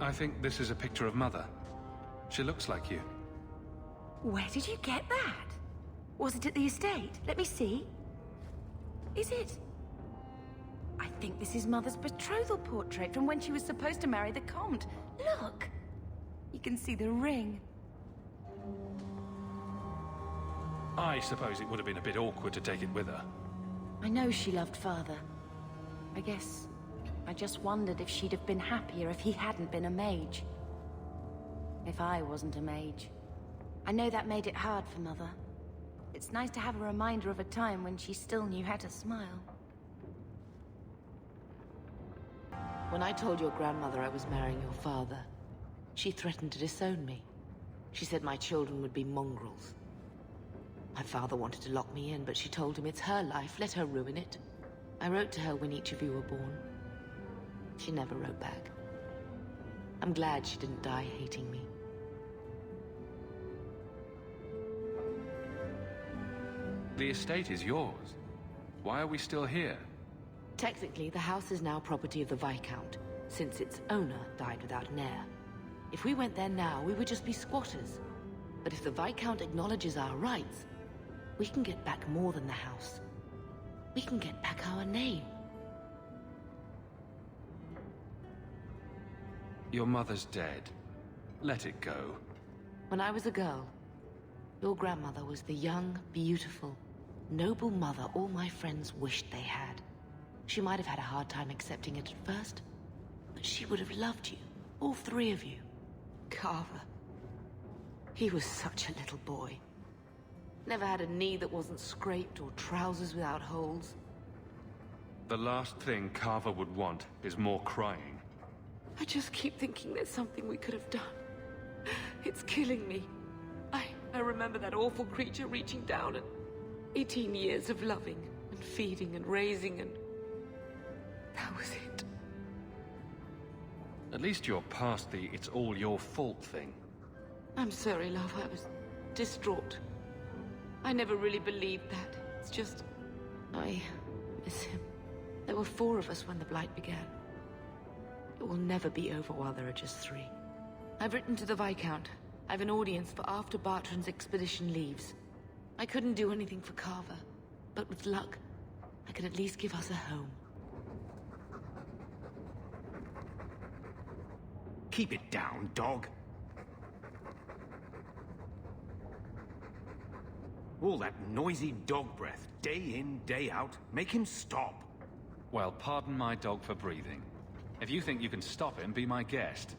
I think this is a picture of Mother. She looks like you. Where did you get that? Was it at the estate? Let me see. Is it? I think this is Mother's betrothal portrait from when she was supposed to marry the Comte. Look! You can see the ring. I suppose it would have been a bit awkward to take it with her. I know she loved Father. I guess I just wondered if she'd have been happier if he hadn't been a mage. If I wasn't a mage. I know that made it hard for Mother. It's nice to have a reminder of a time when she still knew how to smile. When I told your grandmother I was marrying your father, she threatened to disown me. She said my children would be mongrels. My father wanted to lock me in, but she told him it's her life, let her ruin it. I wrote to her when each of you were born. She never wrote back. I'm glad she didn't die hating me. The estate is yours. Why are we still here? Technically, the house is now property of the Viscount, since its owner died without an heir. If we went there now, we would just be squatters. But if the Viscount acknowledges our rights, we can get back more than the house. We can get back our name. Your mother's dead. Let it go. When I was a girl, your grandmother was the young, beautiful, noble mother all my friends wished they had. She might have had a hard time accepting it at first, but she would have loved you, all three of you. Carver. He was such a little boy. Never had a knee that wasn't scraped or trousers without holes. The last thing Carver would want is more crying. I just keep thinking there's something we could have done. It's killing me. I remember that awful creature reaching down and 18 years of loving and feeding and raising and... that was it. At least you're past the it's all your fault thing. I'm sorry, love. I was distraught. I never really believed that. It's just... I miss him. There were 4 of us when the Blight began. It will never be over while there are just 3. I've written to the Viscount. I've an audience for after Bartrand's expedition leaves. I couldn't do anything for Carver, but with luck, I could at least give us a home. Keep it down, dog. All that noisy dog breath, day in, day out, make him stop. Well, pardon my dog for breathing. If you think you can stop him, be my guest.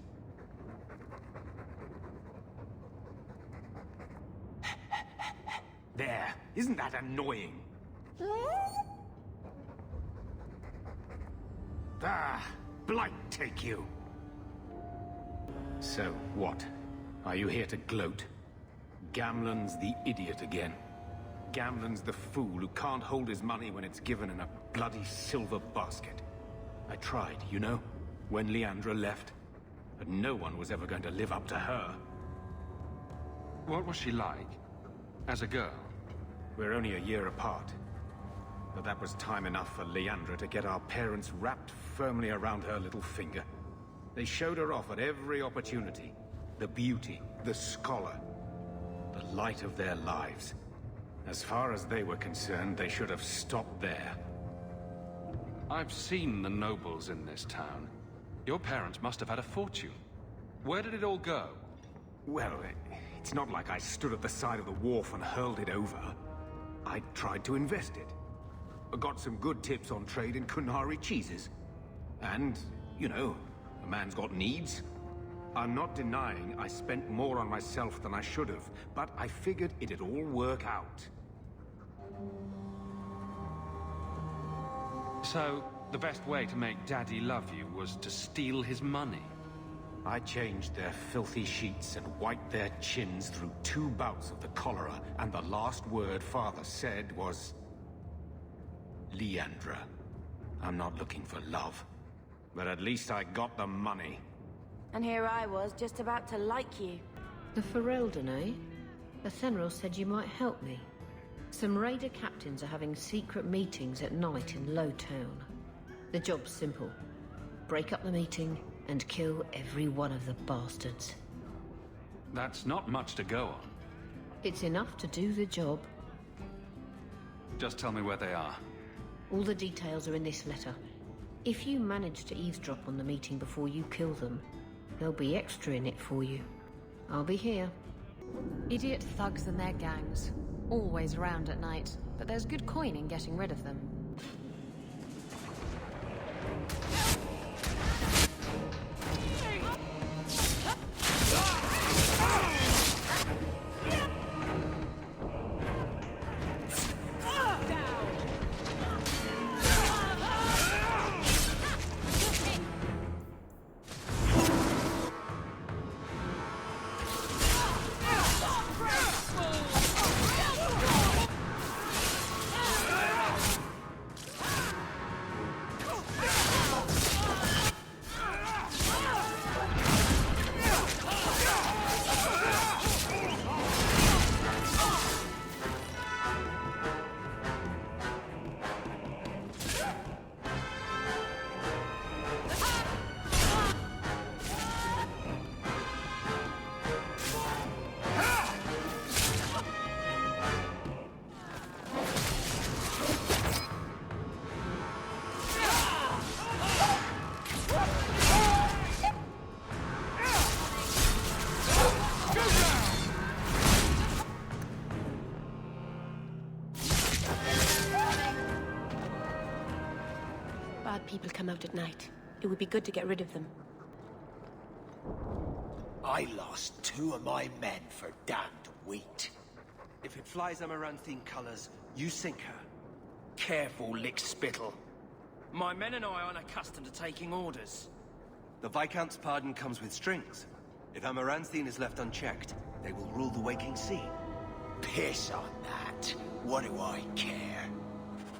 There, isn't that annoying? Ah, Blight take you. So, what? Are you here to gloat? Gamlen's the idiot again. Gamlen's the fool who can't hold his money when it's given in a bloody silver basket. I tried, you know, when Leandra left. But no one was ever going to live up to her. What was she like? As a girl? We're only a year apart. But that was time enough for Leandra to get our parents wrapped firmly around her little finger. They showed her off at every opportunity. The beauty, the scholar, the light of their lives. As far as they were concerned, they should have stopped there. I've seen the nobles in this town. Your parents must have had a fortune. Where did it all go? Well, it's not like I stood at the side of the wharf and hurled it over. I tried to invest it. I got some good tips on trade in Kunari cheeses. And, you know, a man's got needs. I'm not denying I spent more on myself than I should have, but I figured it'd all work out. So, the best way to make Daddy love you was to steal his money? I changed their filthy sheets and wiped their chins through 2 bouts of the cholera, and the last word Father said was... Leandra, I'm not looking for love, but at least I got the money. And here I was, just about to like you. The Ferelden, eh? Athenril said you might help me. Some raider captains are having secret meetings at night in Lowtown. The job's simple. Break up the meeting, and kill every one of the bastards. That's not much to go on. It's enough to do the job. Just tell me where they are. All the details are in this letter. If you manage to eavesdrop on the meeting before you kill them, there'll be extra in it for you. I'll be here. Idiot thugs and their gangs. Always around at night, but there's good coin in getting rid of them. People come out at night. It would be good to get rid of them. I lost 2 of my men for damned wheat. If it flies Amaranthine colors, you sink her. Careful, lick spittle. My men and I aren't accustomed to taking orders. The Viscount's pardon comes with strings. If Amaranthine is left unchecked, they will rule the waking sea. Piss on that. What do I care?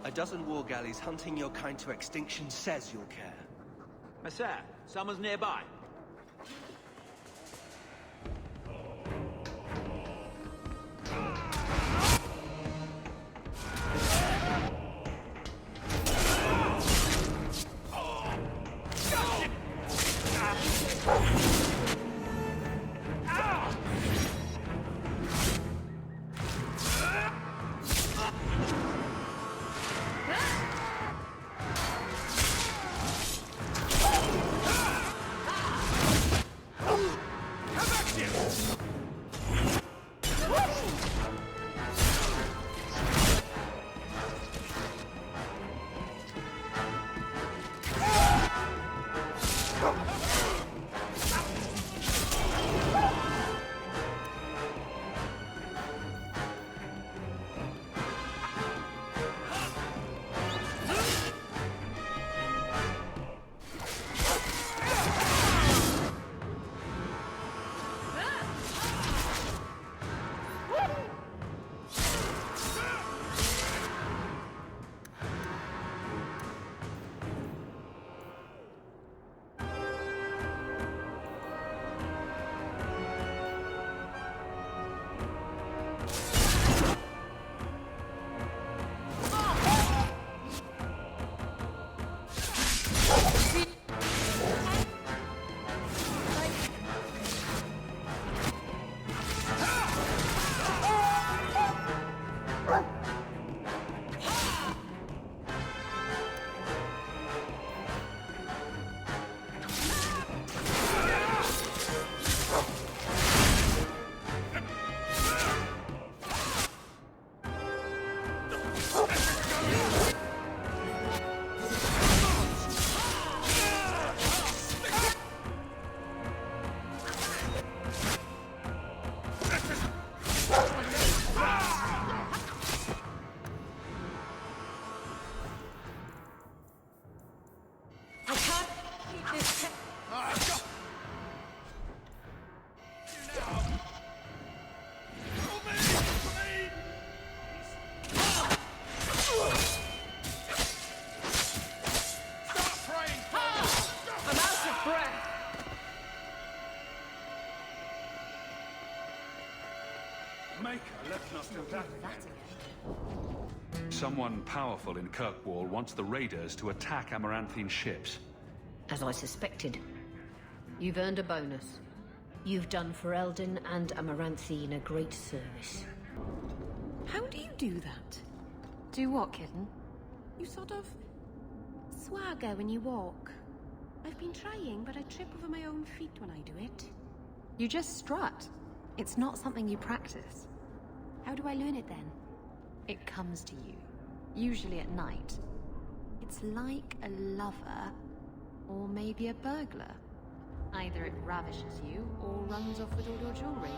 A dozen war galleys hunting your kind to extinction says you'll care. Monsieur, someone's nearby. Someone powerful in Kirkwall wants the raiders to attack Amaranthine ships. As I suspected. You've earned a bonus. You've done Ferelden and Amaranthine a great service. How do you do that? Do what, kitten? You sort of swagger when you walk. I've been trying, but I trip over my own feet when I do it. You just strut. It's not something you practice. How do I learn it then? It comes to you, usually at night. It's like a lover, or maybe a burglar. Either it ravishes you, or runs off with all your jewelry,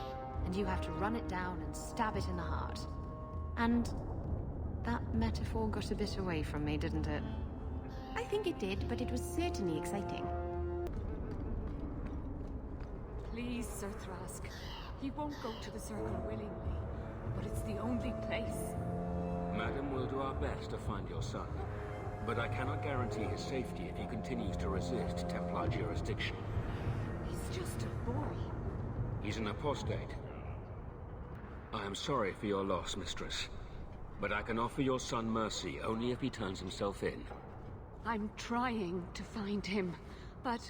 and you have to run it down and stab it in the heart. And that metaphor got a bit away from me, didn't it? I think it did, but it was certainly exciting. Please, Sir Thrask. He won't go to the Circle willingly, but it's the only place. Madam, we'll do our best to find your son. But I cannot guarantee his safety if he continues to resist Templar jurisdiction. He's just a boy. He's an apostate. I am sorry for your loss, mistress. But I can offer your son mercy only if he turns himself in. I'm trying to find him, but...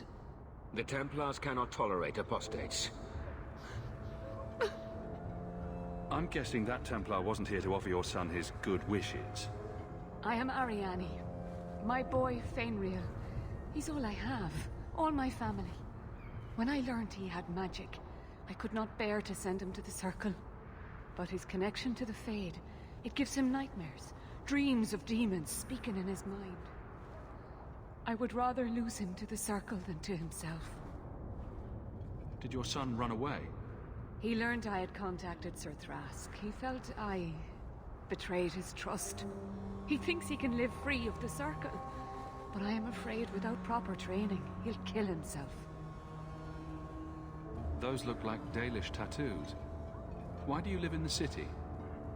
The Templars cannot tolerate apostates. I'm guessing that Templar wasn't here to offer your son his good wishes. I am Ariane. My boy, Fainriel. He's all I have. All my family. When I learned he had magic, I could not bear to send him to the Circle. But his connection to the Fade, it gives him nightmares. Dreams of demons speaking in his mind. I would rather lose him to the Circle than to himself. Did your son run away? He learned I had contacted Sir Thrask. He felt I betrayed his trust. He thinks he can live free of the Circle. But I am afraid without proper training, he'll kill himself. Those look like Dalish tattoos. Why do you live in the city?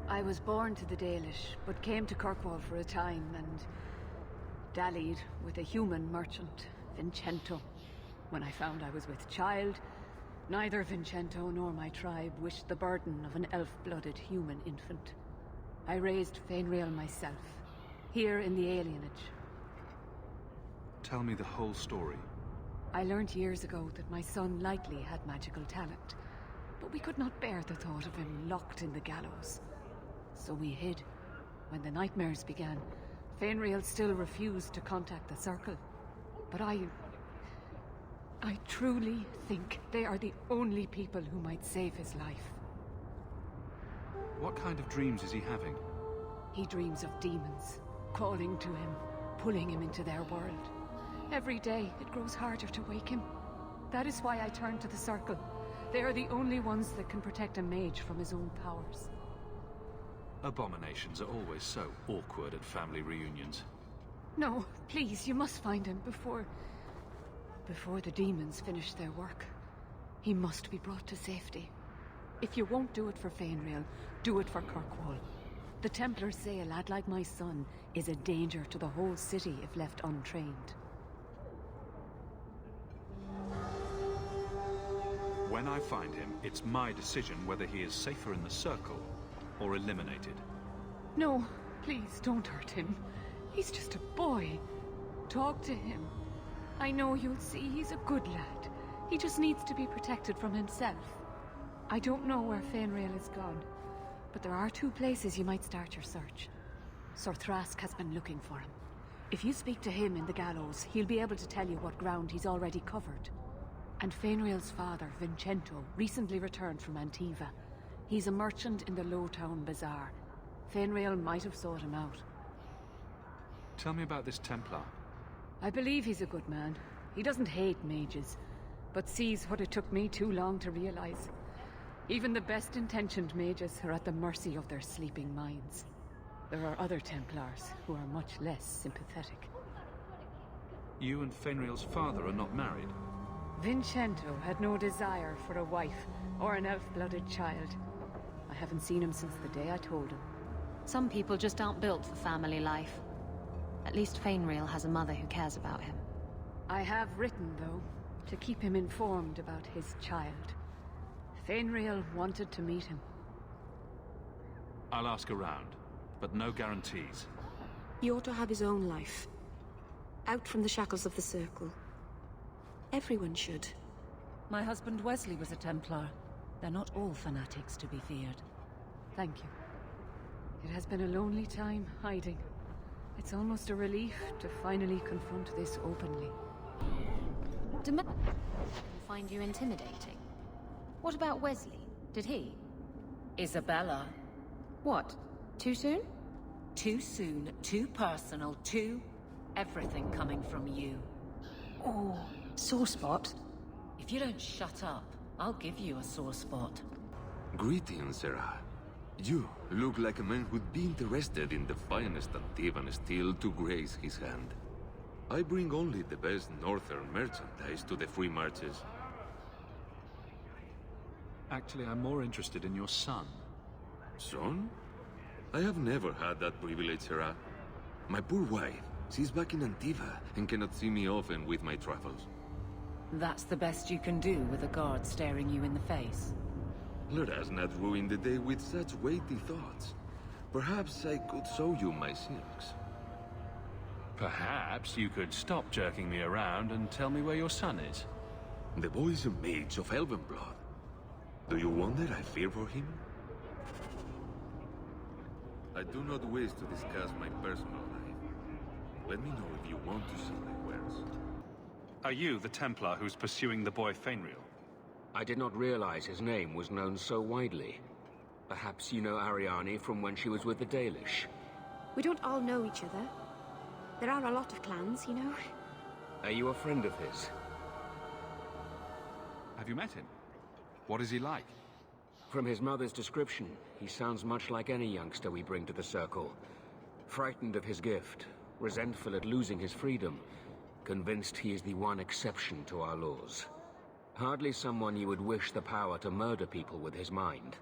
I was born to the Dalish, but came to Kirkwall for a time and dallied with a human merchant, Vincento. When I found I was with child, neither Vincento nor my tribe wished the burden of an elf-blooded human infant. I raised Fainriel myself, here in the alienage. Tell me the whole story. I learned years ago that my son likely had magical talent, but we could not bear the thought of him locked in the gallows. So we hid. When the nightmares began, Fainriel still refused to contact the Circle. But I truly think they are the only people who might save his life. What kind of dreams is he having? He dreams of demons, calling to him, pulling him into their world. Every day, it grows harder to wake him. That is why I turn to the Circle. They are the only ones that can protect a mage from his own powers. Abominations are always so awkward at family reunions. No, please, you must find him before the demons finish their work. He must be brought to safety. If you won't do it for Fainriel, do it for Kirkwall. The Templars say a lad like my son is a danger to the whole city if left untrained. When I find him, it's my decision whether he is safer in the Circle or eliminated. No, please don't hurt him. He's just a boy. Talk to him. I know you'll see he's a good lad. He just needs to be protected from himself. I don't know where Fainriel is gone, but there are 2 places you might start your search. Sir Thrask has been looking for him. If you speak to him in the gallows, he'll be able to tell you what ground he's already covered. And Fainriel's father, Vincento, recently returned from Antiva. He's a merchant in the Lowtown Bazaar. Fainriel might have sought him out. Tell me about this Templar. I believe he's a good man. He doesn't hate mages, but sees what it took me too long to realize. Even the best-intentioned mages are at the mercy of their sleeping minds. There are other Templars who are much less sympathetic. You and Fainriel's father are not married? Vincento had no desire for a wife or an elf-blooded child. I haven't seen him since the day I told him. Some people just aren't built for family life. At least Fainriel has a mother who cares about him. I have written, though, to keep him informed about his child. Fainriel wanted to meet him. I'll ask around, but no guarantees. He ought to have his own life. Out from the shackles of the Circle. Everyone should. My husband Wesley was a Templar. They're not all fanatics to be feared. Thank you. It has been a lonely time hiding. It's almost a relief to finally confront this openly. Find you intimidating. What about Wesley? Did he? Isabella. What? Too soon? Too soon, too personal, too... everything coming from you. Oh, sore spot? If you don't shut up, I'll give you a sore spot. Greetings, Sarah. You look like a man who'd be interested in the finest Antivan steel to grace his hand. I bring only the best northern merchandise to the free marches. Actually, I'm more interested in your son. Son? I have never had that privilege, Sarah. My poor wife, she's back in Antiva and cannot see me often with my travels. That's the best you can do with a guard staring you in the face. Let us not ruin the day with such weighty thoughts. Perhaps I could show you my silks. Perhaps you could stop jerking me around and tell me where your son is. The boy is a mage of elven blood. Do you wonder I fear for him? I do not wish to discuss my personal life. Let me know if you want to see my wares. Are you the Templar who's pursuing the boy Fainriel? I did not realize his name was known so widely. Perhaps you know Ariane from when she was with the Dalish. We don't all know each other. There are a lot of clans, you know. Are you a friend of his? Have you met him? What is he like? From his mother's description, he sounds much like any youngster we bring to the Circle. Frightened of his gift, resentful at losing his freedom, convinced he is the one exception to our laws. Hardly someone you would wish the power to murder people with his mind.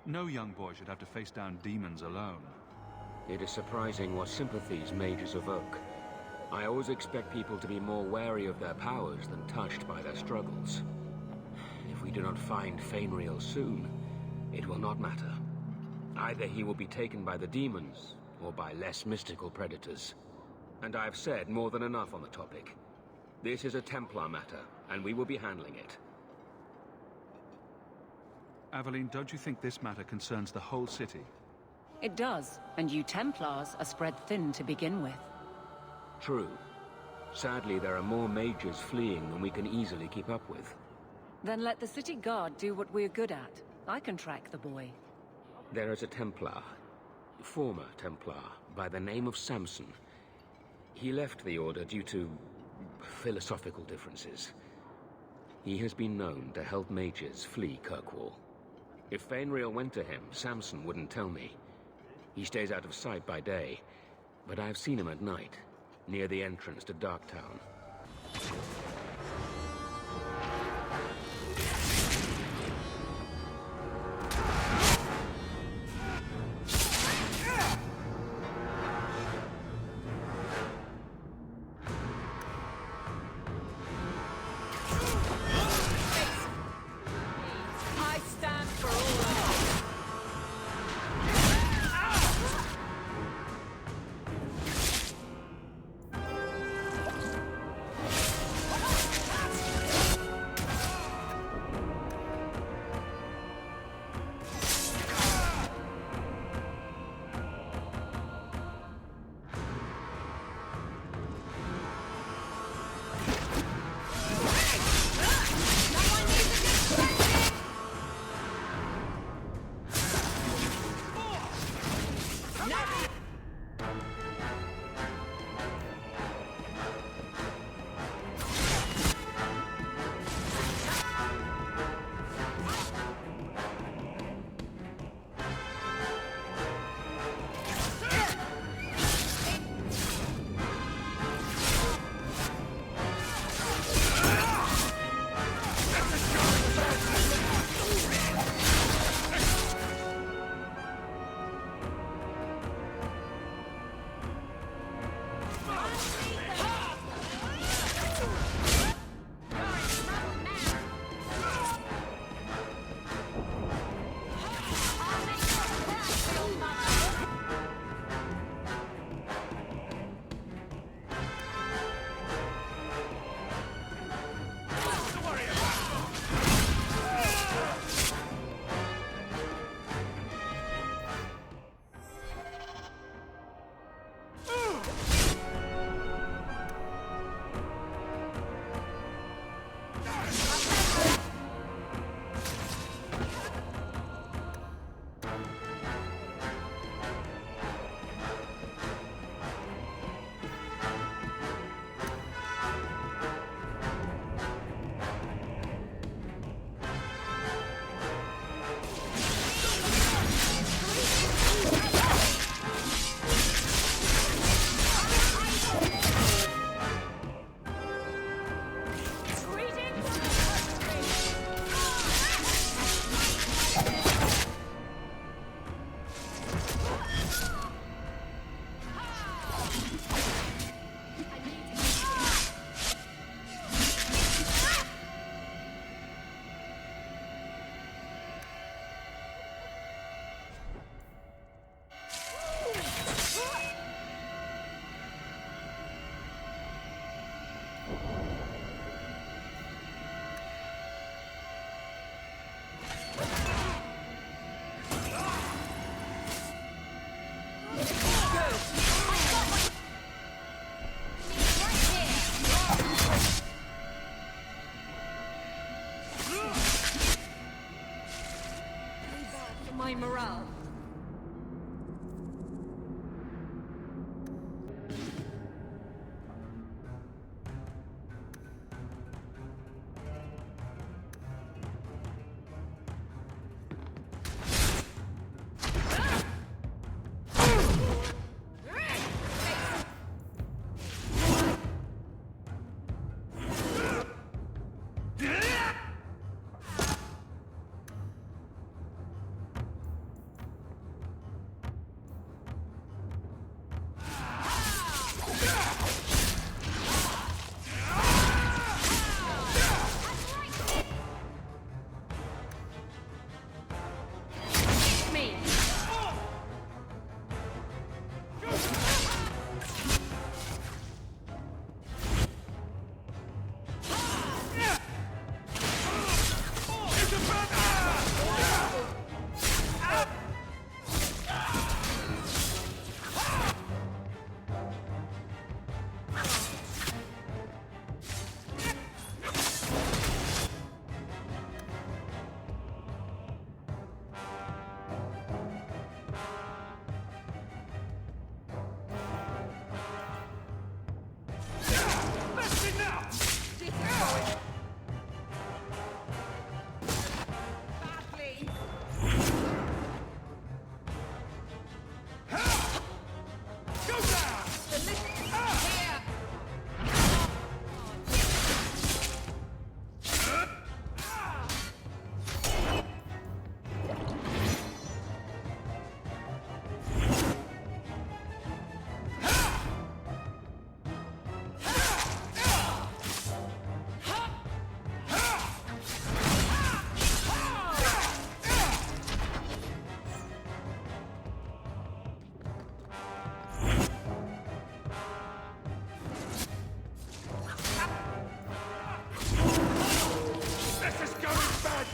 No young boy should have to face down demons alone. It is surprising what sympathies mages evoke. I always expect people to be more wary of their powers than touched by their struggles. If we do not find Fainriel soon, it will not matter. Either he will be taken by the demons, or by less mystical predators. And I've said more than enough on the topic. This is a Templar matter, and we will be handling it. Aveline, don't you think this matter concerns the whole city? It does, and you Templars are spread thin to begin with. True. Sadly, there are more mages fleeing than we can easily keep up with. Then let the city guard do what we're good at. I can track the boy. There is a Templar, former Templar, by the name of Samson. He left the Order due to philosophical differences. He has been known to help mages flee Kirkwall. If Fainriel went to him, Samson wouldn't tell me. He stays out of sight by day, but I've seen him at night, near the entrance to Darktown.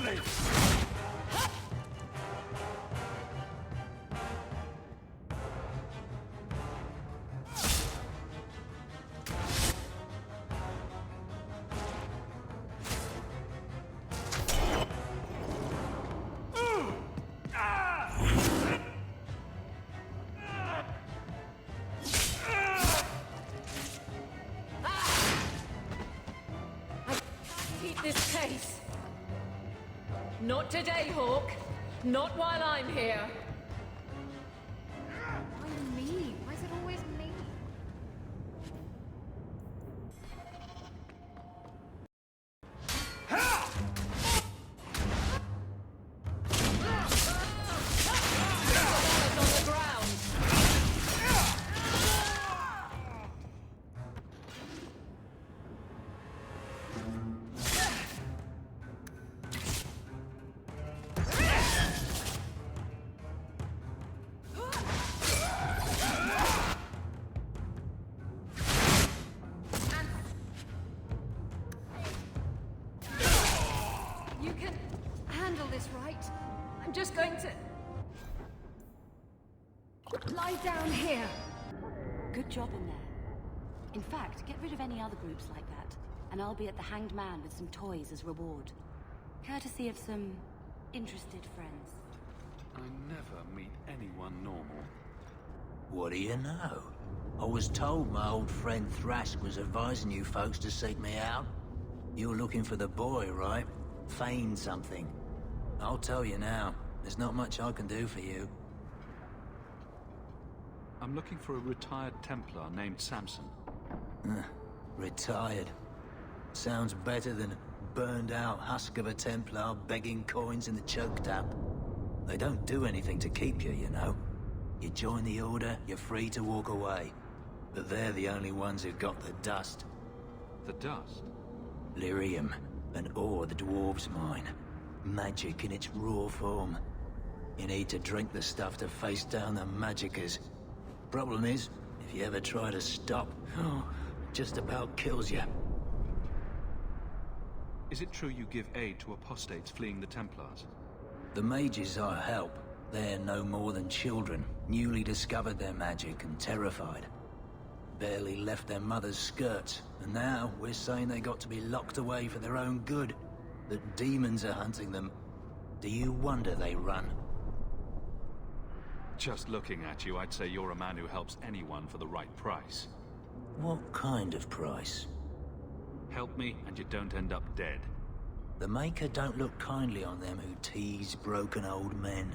quietly! Keep this pace. Not today, Hawk. Not while I'm here. Why me? Why is it always me? On the ground. You can handle this, right? I'm just going to... lie down here. Good job in there. In fact, get rid of any other groups like that, and I'll be at the Hanged Man with some toys as reward. Courtesy of some interested friends. I never meet anyone normal. What do you know? I was told my old friend Thrask was advising you folks to seek me out. You're looking for the boy, right? Feign something. I'll tell you now, there's not much I can do for you. I'm looking for a retired Templar named Samson. Retired. Sounds better than a burned-out husk of a Templar begging coins in the choke tap. They don't do anything to keep you, you know. You join the Order, you're free to walk away. But they're the only ones who've got the dust. The dust? Lyrium, an ore the dwarves mine. Magic in its raw form. You need to drink the stuff to face down the magicers. Problem is, if you ever try to stop, just about kills you. Is it true you give aid to apostates fleeing the Templars? The mages I help, they're no more than children, newly discovered their magic and terrified. Barely left their mother's skirts, and now we're saying they got to be locked away for their own good. That demons are hunting them. Do you wonder they run? Just looking at you, I'd say you're a man who helps anyone for the right price. What kind of price? Help me, and you don't end up dead. The Maker don't look kindly on them who tease broken old men.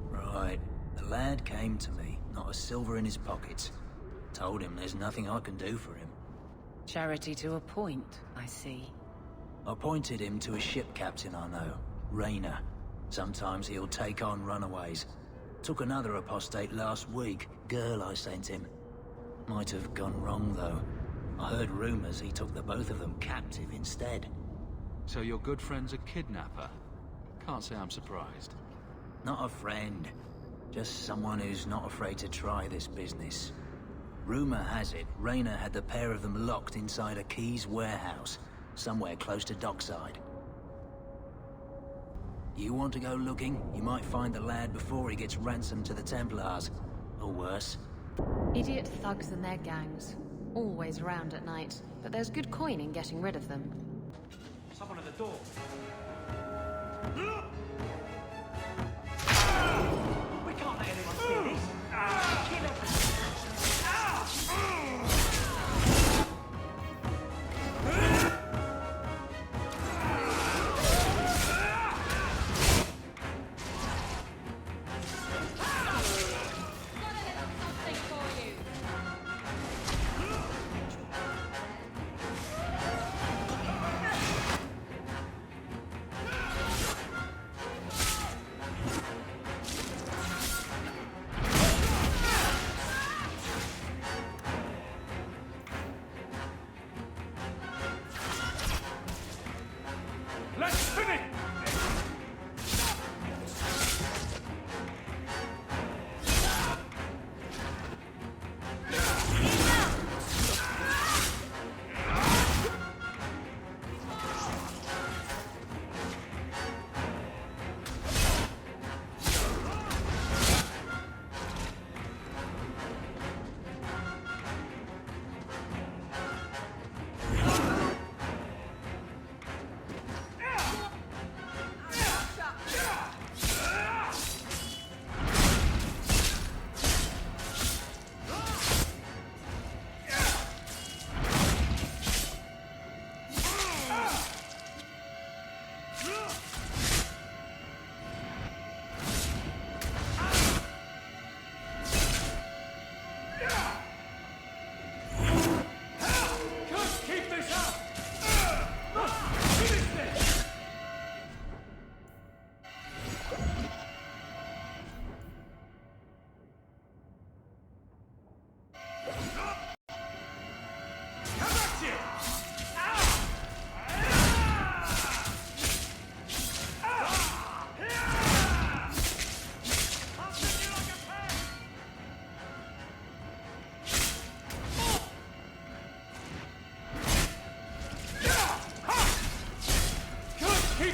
Right. The lad came to me, not a silver in his pockets. Told him there's nothing I can do for him. Charity to a point, I see. I pointed him to a ship captain I know, Rayner. Sometimes he'll take on runaways. Took another apostate last week, girl I sent him. Might have gone wrong, though. I heard rumors he took the both of them captive instead. So your good friend's a kidnapper? Can't say I'm surprised. Not a friend. Just someone who's not afraid to try this business. Rumor has it, Rayner had the pair of them locked inside a Keys warehouse, somewhere close to dockside. You want to go looking? You might find the lad before he gets ransomed to the Templars. Or worse. Idiot thugs and their gangs. Always around at night, but there's good coin in getting rid of them. Someone at the door. We can't let anyone see this. Kill it.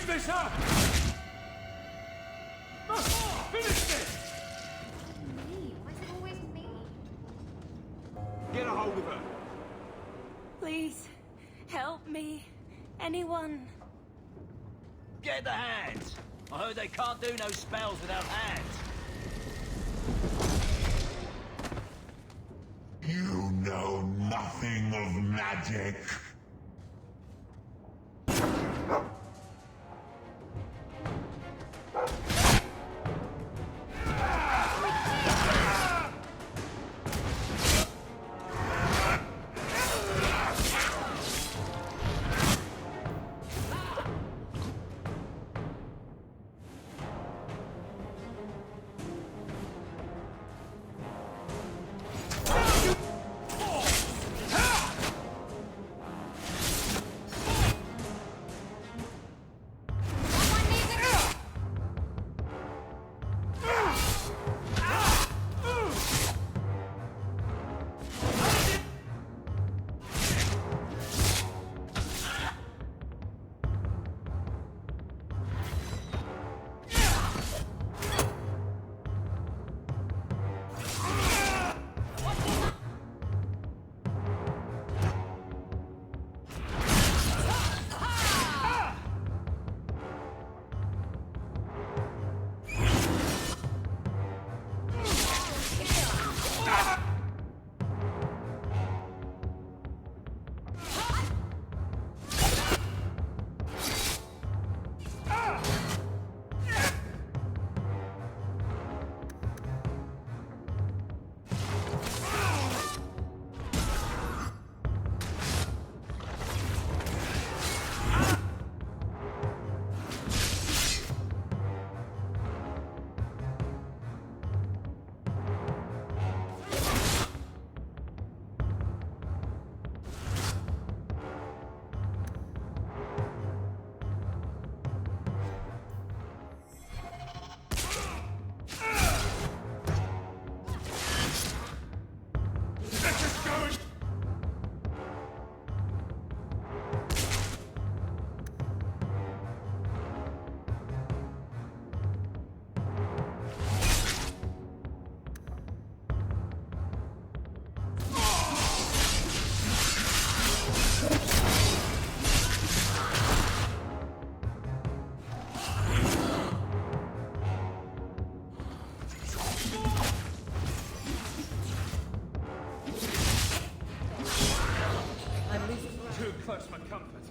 this up! Finish this! Me? Why is it always me? Get a hold of her. Please, help me. Anyone. Get the hands! I heard they can't do no spells without hands. You know nothing of magic.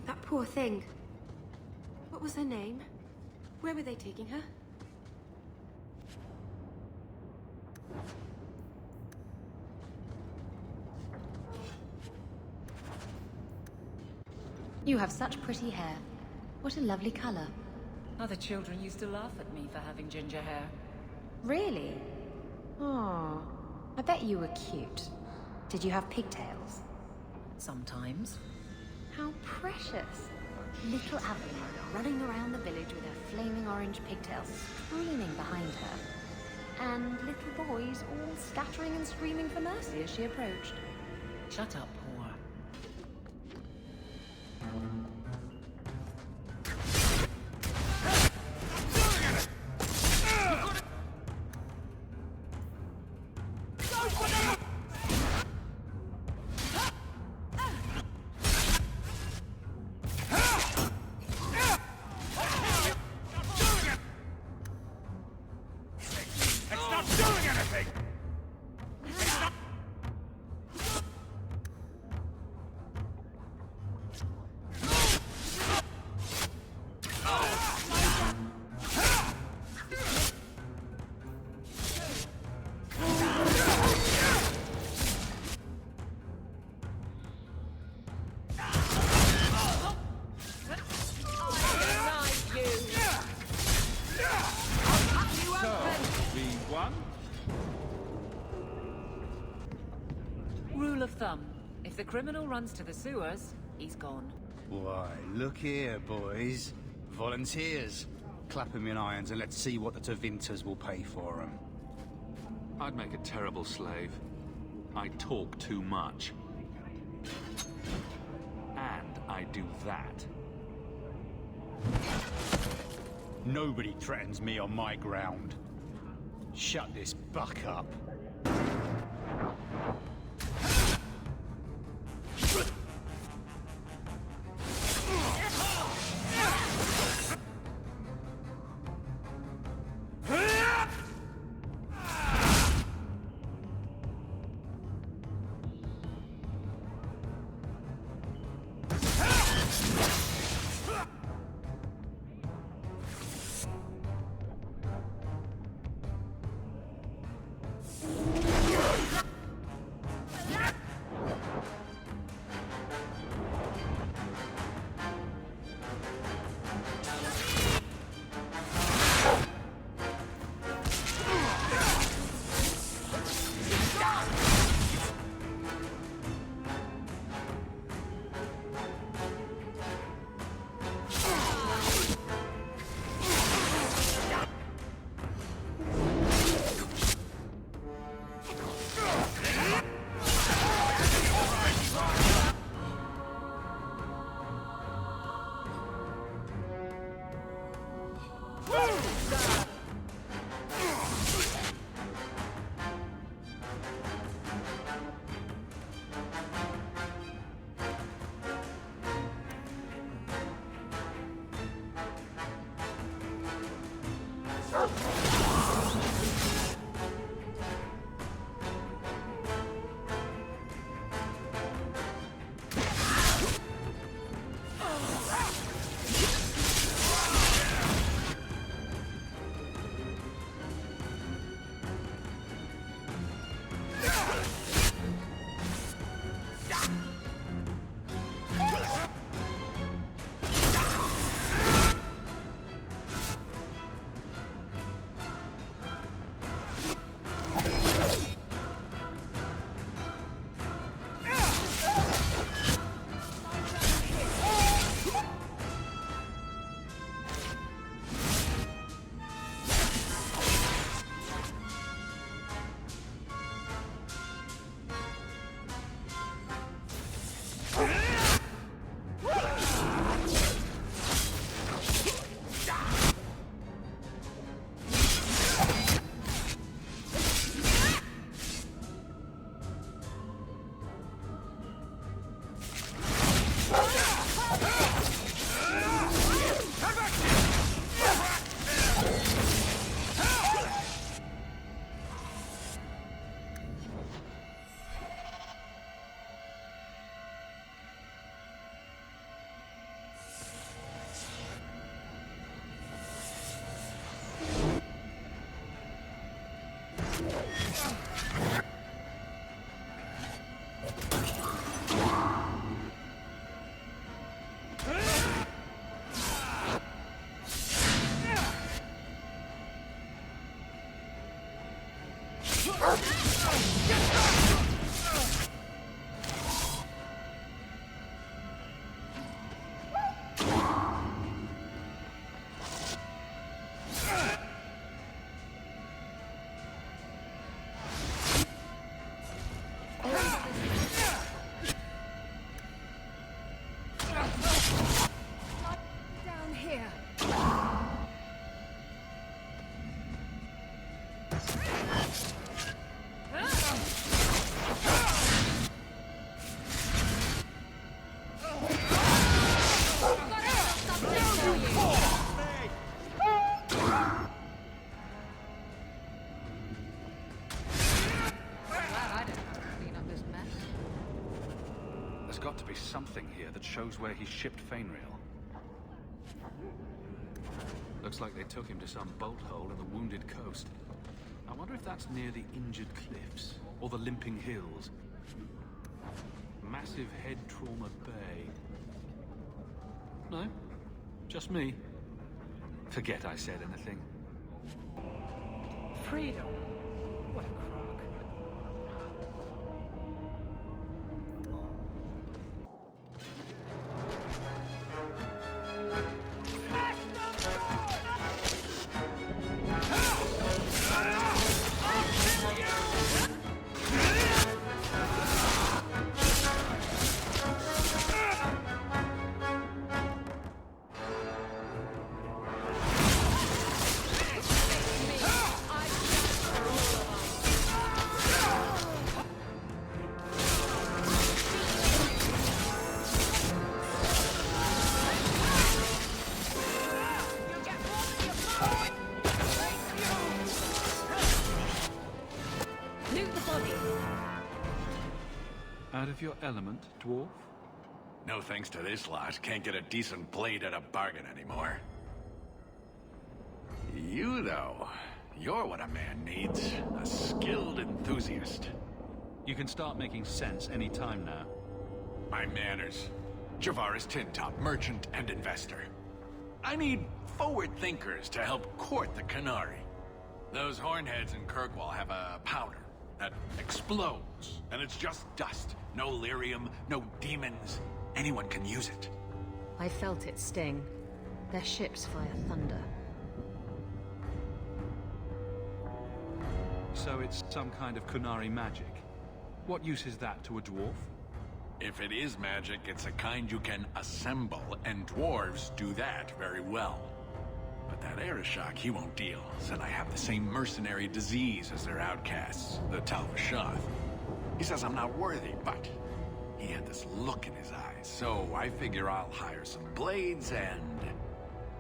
That poor thing. What was her name? Where were they taking her? You have such pretty hair. What a lovely color. Other children used to laugh at me for having ginger hair. Really? Oh, I bet you were cute. Did you have pigtails? Sometimes. How precious. Little Avalon running around the village with her flaming orange pigtails screaming behind her. And little boys all scattering and screaming for mercy as she approached. Shut up, whore. Rule of thumb. If the criminal runs to the sewers, he's gone. Why, look here, boys. Volunteers. Clap 'em in irons and let's see what the Tevinters will pay for 'em. I'd make a terrible slave. I talk too much. And I do that. Nobody threatens me on my ground. Shut this buck up. There's got to be something here that shows where he shipped Fainreal. Looks like they took him to some bolt hole in the Wounded Coast. I wonder if that's near the Injured Cliffs, or the Limping Hills. Massive Head Trauma Bay. No? Just me? Forget I said anything. Freedom. What a crock. your element, dwarf? No thanks to this lot. Can't get a decent blade at a bargain anymore. You, though, you're what a man needs. A skilled enthusiast. You can start making sense any time now. My manners. Javaris Tintop, merchant and investor. I need forward thinkers to help court the Qunari. Those hornheads in Kirkwall have a powder that explodes, and it's just dust. No lyrium, no demons. Anyone can use it. I felt it sting. Their ships fire thunder. So it's some kind of Qunari magic. What use is that to a dwarf? If it is magic, it's a kind you can assemble, and dwarves do that very well. But that Arishok, he won't deal, said I have the same mercenary disease as their outcasts, the Talvashoth. He says I'm not worthy, but he had this look in his eyes, so I figure I'll hire some blades and...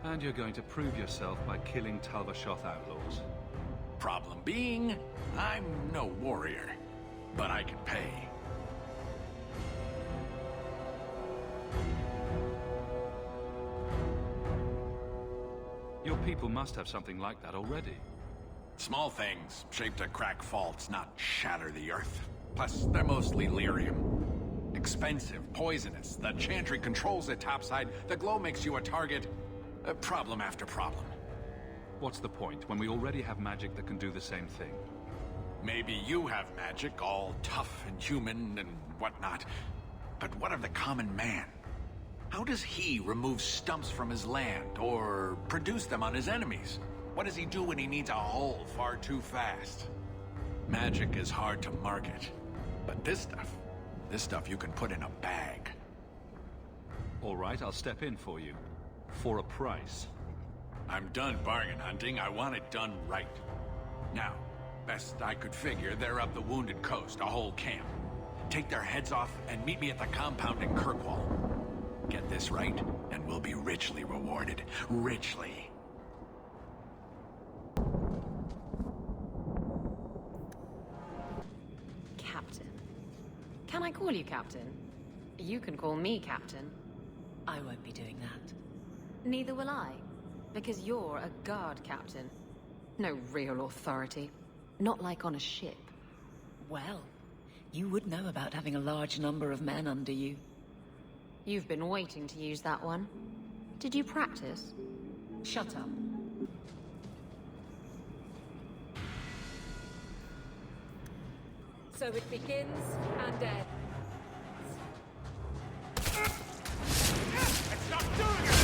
And you're going to prove yourself by killing Talvashoth outlaws. Problem being, I'm no warrior, but I can pay. Your people must have something like that already. Small things, shaped to crack faults, not shatter the earth. Plus, they're mostly lyrium. Expensive, poisonous. The chantry controls it topside. The glow makes you a target. Problem after problem. What's the point, when we already have magic that can do the same thing? Maybe you have magic, all tough and human and whatnot. But what of the common man? How does he remove stumps from his land, or produce them on his enemies? What does he do when he needs a hole far too fast? Magic is hard to market. But this stuff you can put in a bag. All right, I'll step in for you. For a price. I'm done bargain hunting. I want it done right. Now, best I could figure, they're up the Wounded Coast, a whole camp. Take their heads off and meet me at the compound in Kirkwall. Get this right, and we'll be richly rewarded. Richly. Captain. Can I call you Captain? You can call me Captain. I won't be doing that. Neither will I. Because you're a guard captain. No real authority. Not like on a ship. Well, you would know about having a large number of men under you. You've been waiting to use that one. Did you practice? Shut up. So it begins and ends. It's not doing it!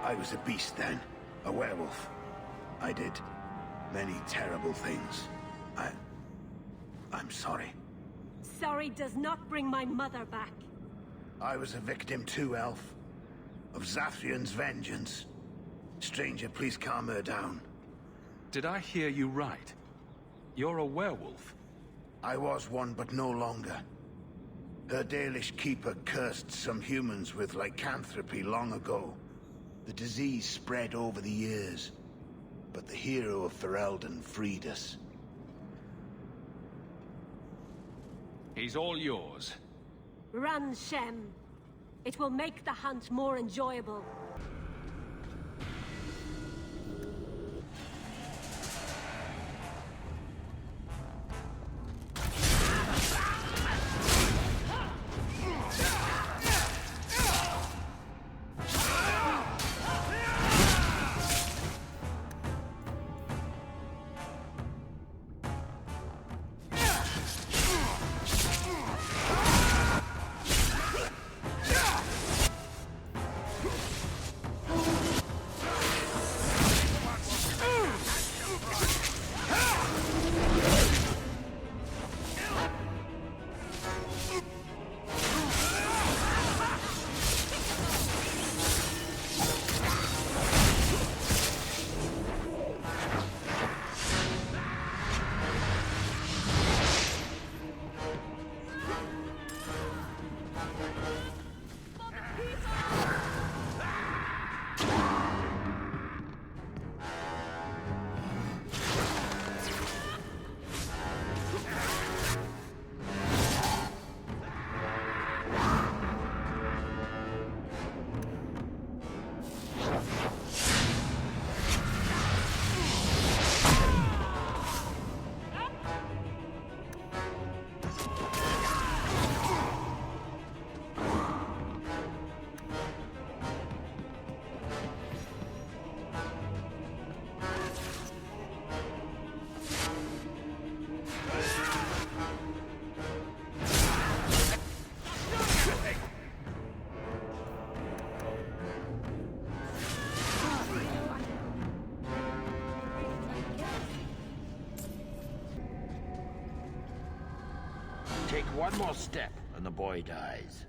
I was a beast then. A werewolf. I did many terrible things. I'm sorry. Sorry does not bring my mother back. I was a victim too, Elf. Of Zathrian's vengeance. Stranger, please calm her down. Did I hear you right? You're a werewolf? I was one, but no longer. Her Dalish keeper cursed some humans with lycanthropy long ago. The disease spread over the years, but the hero of Ferelden freed us. He's all yours. Run, Shem. It will make the hunt more enjoyable. Take one more step, and the boy dies.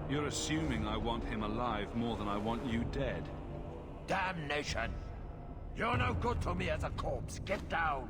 You're assuming I want him alive more than I want you dead. Damnation! You're no good to me as a corpse. Get down!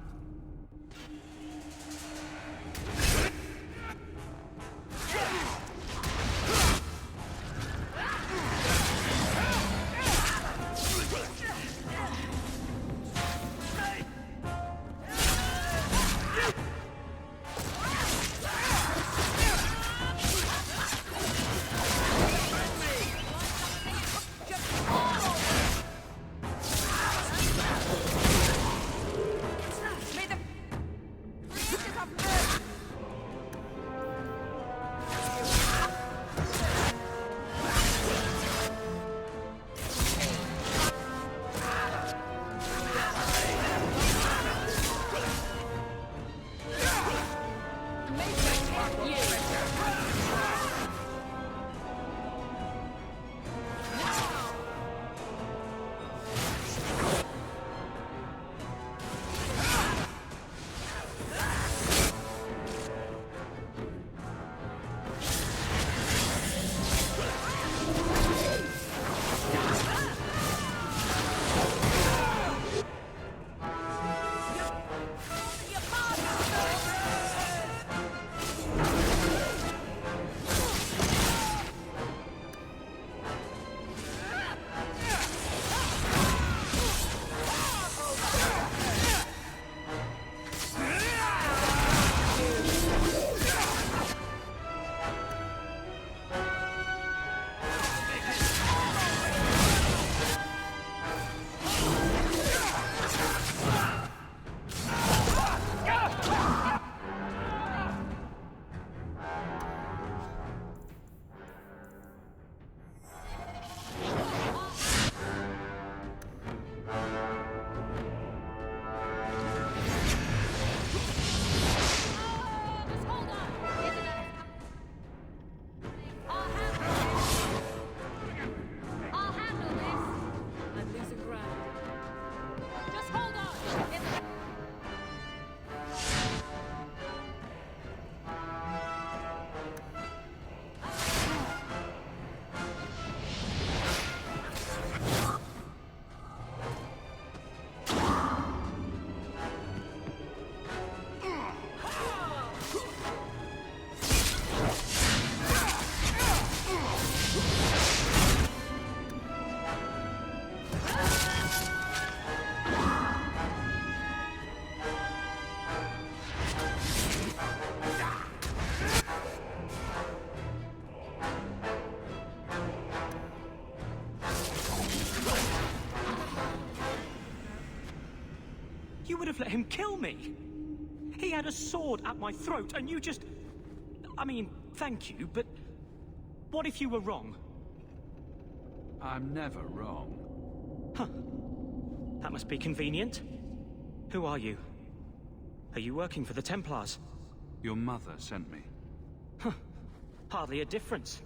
You would have let him kill me. He had a sword at my throat, and you just... I mean, thank you, but... what if you were wrong? I'm never wrong. Huh. That must be convenient. Who are you? Are you working for the Templars? Your mother sent me. Huh. Hardly a difference.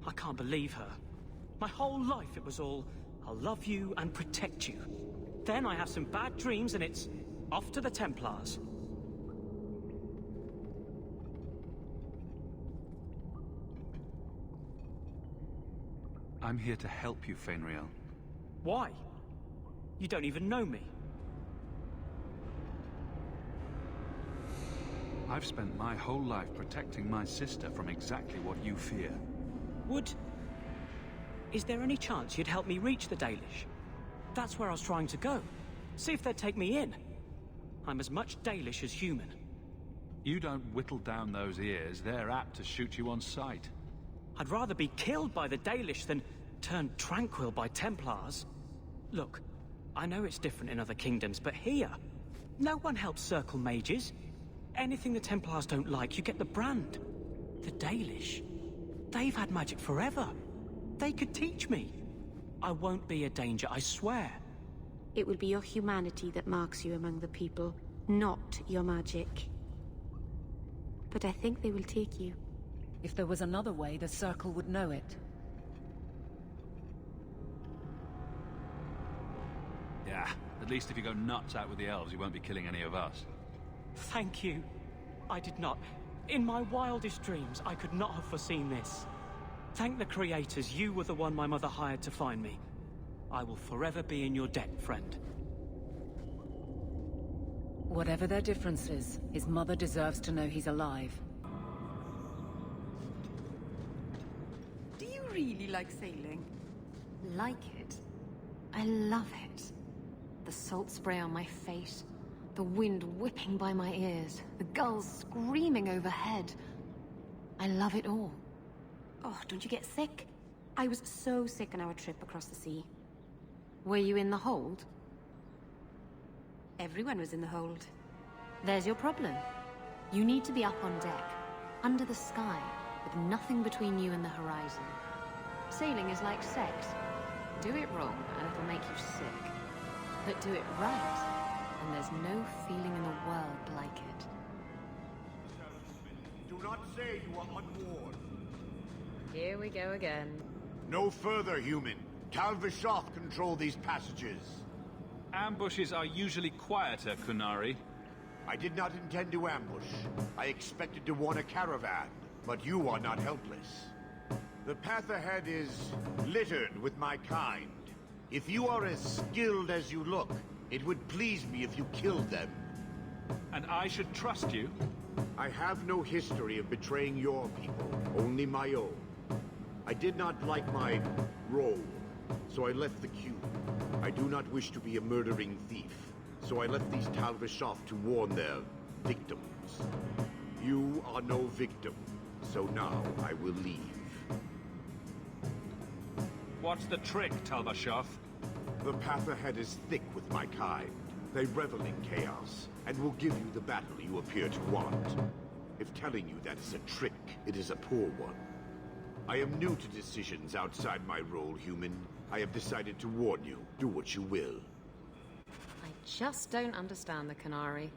I can't believe her. My whole life it was all, I'll love you and protect you. Then I have some bad dreams and it's off to the Templars. I'm here to help you, Fainriel. Why? You don't even know me. I've spent my whole life protecting my sister from exactly what you fear. Is there any chance you'd help me reach the Dalish? That's where I was trying to go. See if they'd take me in. I'm as much Dalish as human. You don't whittle down those ears, they're apt to shoot you on sight. I'd rather be killed by the Dalish than turned tranquil by Templars. Look, I know it's different in other kingdoms, but here, no one helps circle mages. Anything the Templars don't like, you get the brand. The Dalish, they've had magic forever. They could teach me. I won't be a danger, I swear. It will be your humanity that marks you among the people, not your magic. But I think they will take you. If there was another way, the Circle would know it. Yeah, At least if you go nuts out with the elves, you won't be killing any of us. Thank you. I did not. In my wildest dreams, I could not have foreseen this. Thank the creators, you were the one my mother hired to find me. I will forever be in your debt, friend. Whatever their differences, his mother deserves to know he's alive. Do you really like sailing? Like it? I love it. The salt spray on my face, the wind whipping by my ears, the gulls screaming overhead. I love it all. Oh, don't you get sick? I was so sick on our trip across the sea. Were you in the hold? Everyone was in the hold. There's your problem. You need to be up on deck, under the sky, with nothing between you and the horizon. Sailing is like sex. Do it wrong, and it'll make you sick. But do it right, and there's no feeling in the world like it. Do not say you are unwarned. Here we go again. No further, human. Tal-Vishoth control these passages. Ambushes are usually quieter, Kunari. I did not intend to ambush. I expected to warn a caravan, but you are not helpless. The path ahead is littered with my kind. If you are as skilled as you look, it would please me if you killed them. And I should trust you? I have no history of betraying your people, only my own. I did not like my role, so I left the queue. I do not wish to be a murdering thief, so I left these Tal-Vishoth to warn their victims. You are no victim, so now I will leave. What's the trick, Tal-Vishoth? The path ahead is thick with my kind. They revel in chaos, and will give you the battle you appear to want. If telling you that is a trick, it is a poor one. I am new to decisions outside my role, human. I have decided to warn you. Do what you will. I just don't understand the Canary.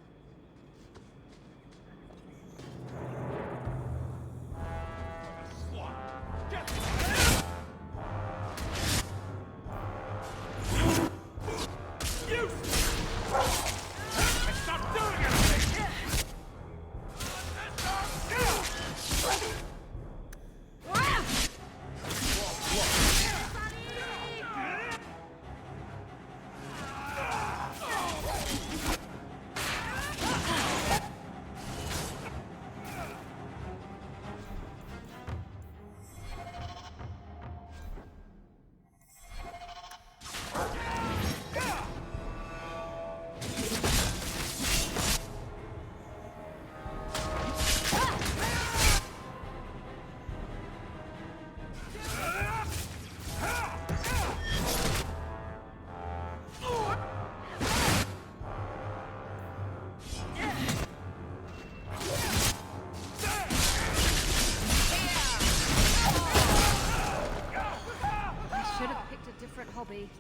Hobby.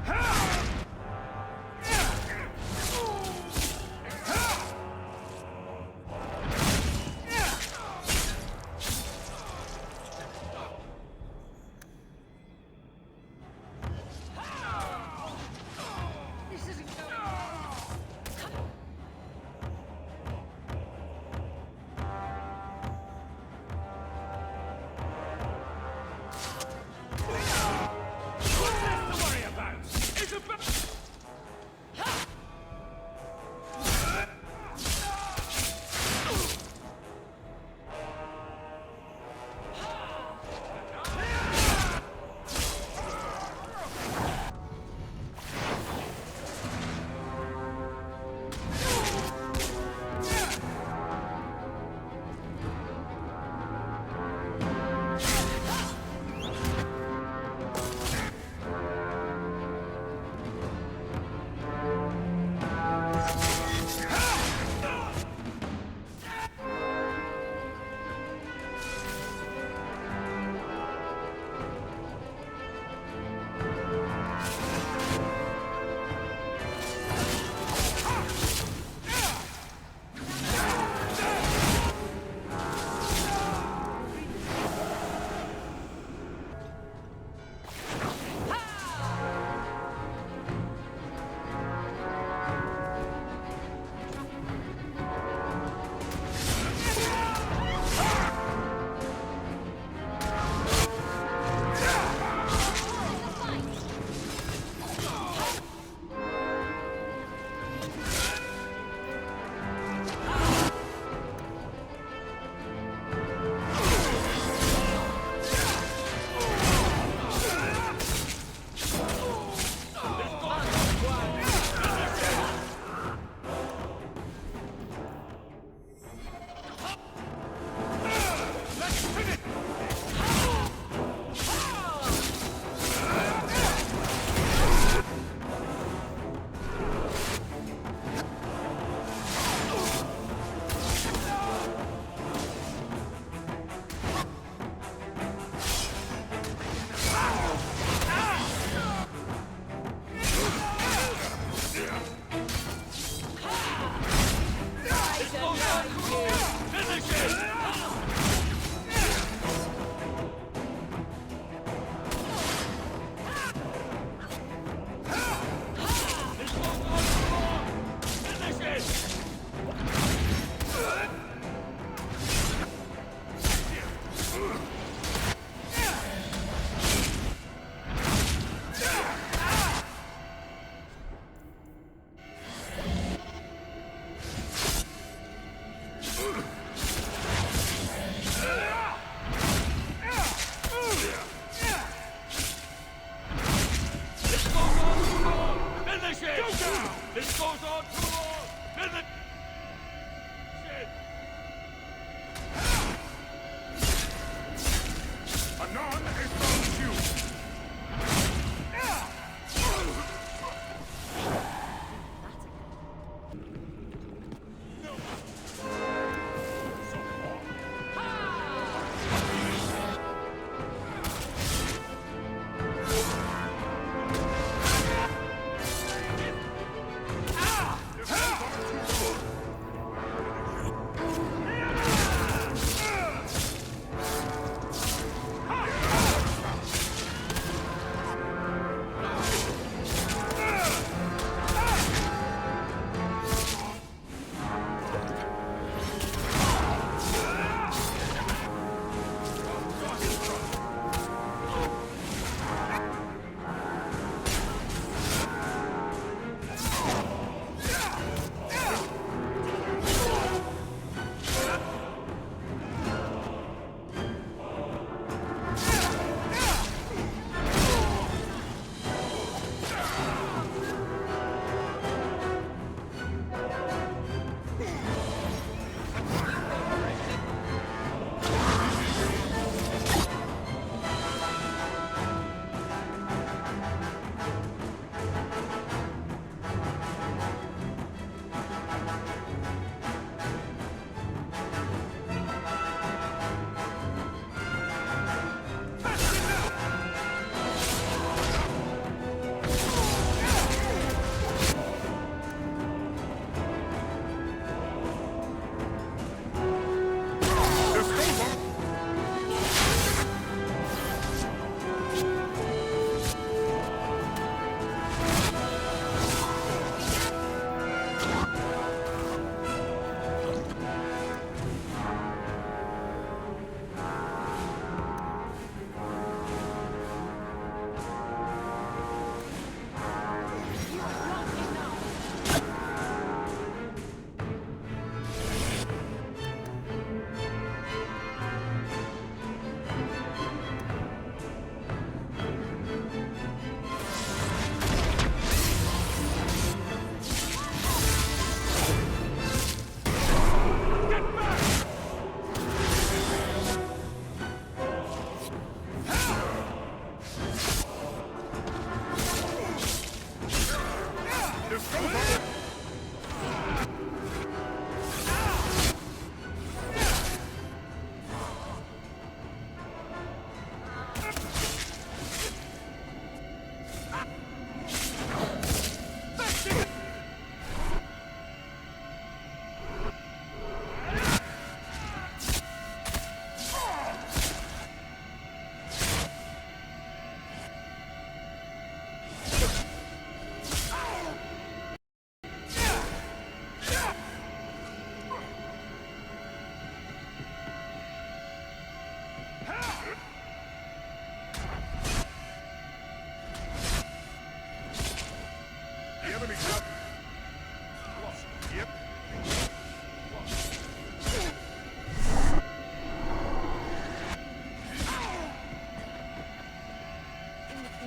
Ha!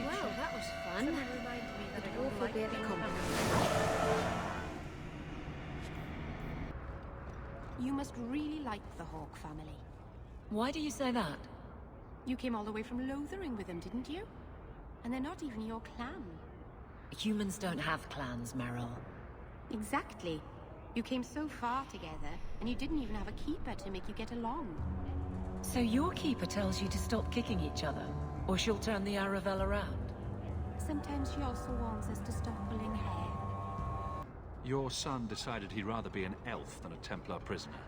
Well, that was fun. The dwarf will be at the conference. You must really like the Hawk family. Why do you say that? You came all the way from Lothering with them, didn't you? And they're not even your clan. Humans don't have clans, Meryl. Exactly. You came so far together, and you didn't even have a keeper to make you get along. So your keeper tells you to stop kicking each other, or she'll turn the Aravel around? Sometimes she also warns us to stop pulling hair. Your son decided he'd rather be an elf than a Templar prisoner.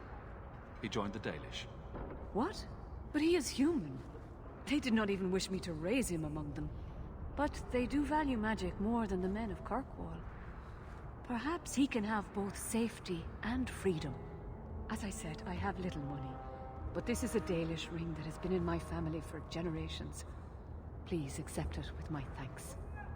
He joined the Dalish. What? But he is human. They did not even wish me to raise him among them. But they do value magic more than the men of Kirkwall. Perhaps he can have both safety and freedom. As I said, I have little money. But this is a Dalish ring that has been in my family for generations. Please accept it with my thanks.